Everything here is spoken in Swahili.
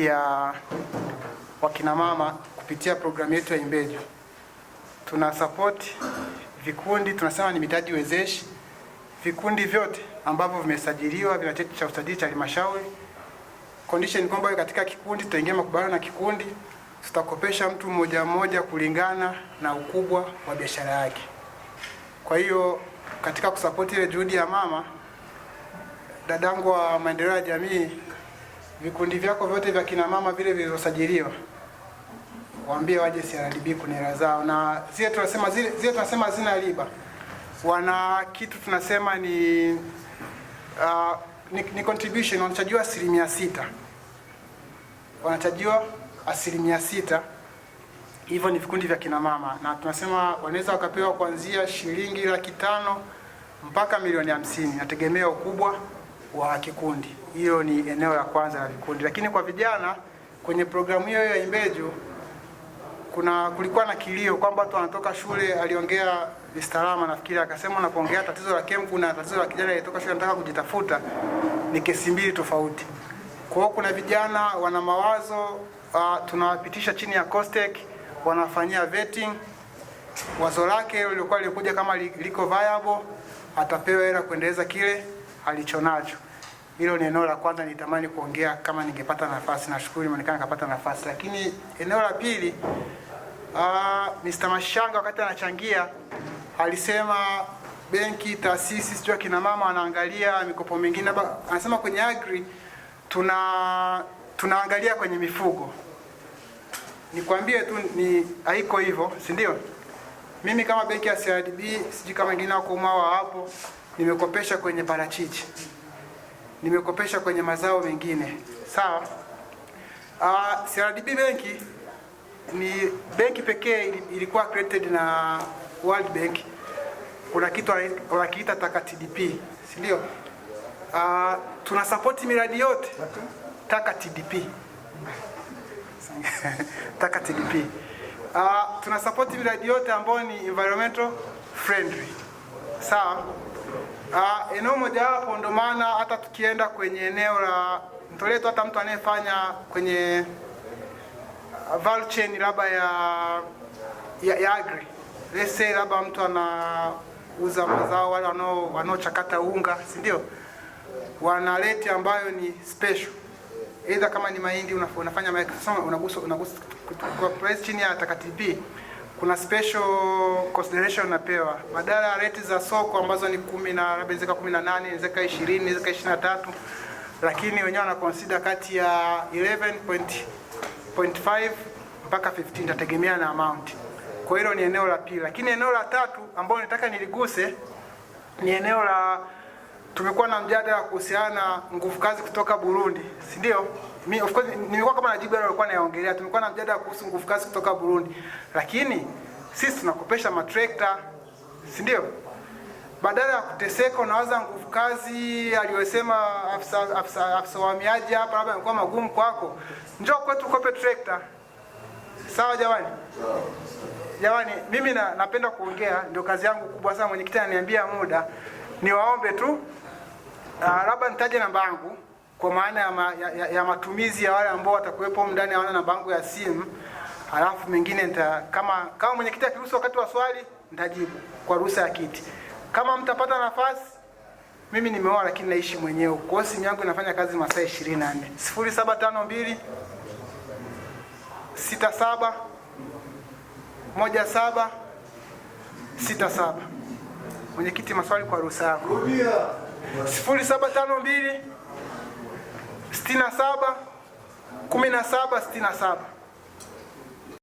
ya wakina mama kupitia programu yetu ya Imbeju. Tuna support vikundi, tunasema ni mitaji wezeshi. Vikundi vyote ambavyo vimesajiliwa vina cheti cha usajili cha halmashauri. Condition kwamba katika kikundi tutaingia makubaliano na kikundi, tutakopesha mtu mmoja mmoja kulingana na ukubwa wa biashara yake. Kwa hiyo katika kusupport ile juhudi ya mama, dadangu wa maendeleo ya jamii, vikundi vyako vyote vya kina mama vile vilivyosajiliwa, waambie waje CRDB kuna hela zao, na zile tunasema hazina riba. Wana kitu tunasema ni contribution, wanachajiwa 6%. Wanachajiwa 6%. Hivyo ni vikundi vya kina mama, na tunasema wanaweza wakapewa kuanzia shilingi 500,000 mpaka milioni 50, nategemea ukubwa wa kikundi. Hiyo ni eneo la kwanza la vikundi. Lakini kwa vijana kwenye programu hiyo ya Imbeju kulikuwa na kilio kwamba watu wanatoka shule. Aliongea Vistalama nafikiri, akasema unapoongea tatizo la kempu na tatizo la kijana aliyetoka shule anataka kujitafuta ni kesi mbili tofauti. Kwa hiyo kuna vijana wana mawazo, tunawapitisha chini ya COSTECH, wanafanyia vetting. Wazo lake lilikuja kama liko viable, atapewa hela kuendeleza kile alichonacho. Hilo ni eneo la kwanza nitamani kuongea kama ningepata nafasi. Nashukuru imeonekana kapata nafasi. Lakini eneo la pili, Mr. Mashanga wakati anachangia alisema benki, taasisi, sio kina mama wanaangalia mikopo mingine. Anasema kwenye agri tunaangalia kwenye mifugo. Nikwambie tu ni haiko hivyo, si ndio? Mimi kama benki ya CRDB, siji kama wengine wako mwa hapo, nimekopesha kwenye parachichi, nimekopesha kwenye mazao mengine. Sawa? CRDB benki ni benki pekee ilikuwa created na World Bank. Kuna kitu wanakiita Taka TDP, si ndio? Tuna support miradi yote Taka TDP. Taka TDP. Tuna support miradi yote ambayo ni environmental friendly. Sawa? Eneo moja hapo, ndo maana hata tukienda kwenye eneo la mtoleto, hata mtu anayefanya kwenye value chain labda ya agri, let's say labda mtu anauza mazao, wale wanaochakata unga, si ndio? Wana rate ambayo ni special, either kama ni mahindi unafanya unagusa kwa price chini ya Taka TDP, kuna special consideration napewa badala ya rate za soko ambazo ni 10 na labda zika 18, zika 20, zika 23, lakini wenyewe wana consider kati ya 11.5 mpaka 15, tategemea na amount. Kwa hiyo ni eneo la pili. Lakini eneo la tatu ambalo nataka niliguse ni eneo la, tumekuwa na mjadala kuhusiana na nguvu kazi kutoka Burundi, si ndio? Mimi of course nilikuwa kama najibu yale walikuwa naongelea. Tumekuwa na mjadala kuhusu nguvu kazi kutoka Burundi, lakini sisi tunakopesha matrekta, si ndio? Badala ya kuteseka unawaza nguvu kazi aliyosema afisa uhamiaji hapa labda ilikuwa magumu kwako, njoo kwetu kope trekta. Sawa jamani? Jamani, mimi napenda kuongea, ndio kazi yangu kubwa sana. Mwenyekiti ananiambia muda, niwaombe tu labda nitaje namba yangu kwa maana ya matumizi ya wale ambao watakuwepo ndani, hawana namba yangu ya simu. Halafu mengine kama mwenyekiti akiruhusu wakati wa swali nitajibu kwa ruhusa ya kiti. Kama mtapata nafasi, mimi nimeoa lakini naishi mwenyewe. Kwa simu yangu inafanya kazi masaa 24. 0752 67 17 67. Mwenyekiti, maswali kwa ruhusa yako. 0752 67 17 67.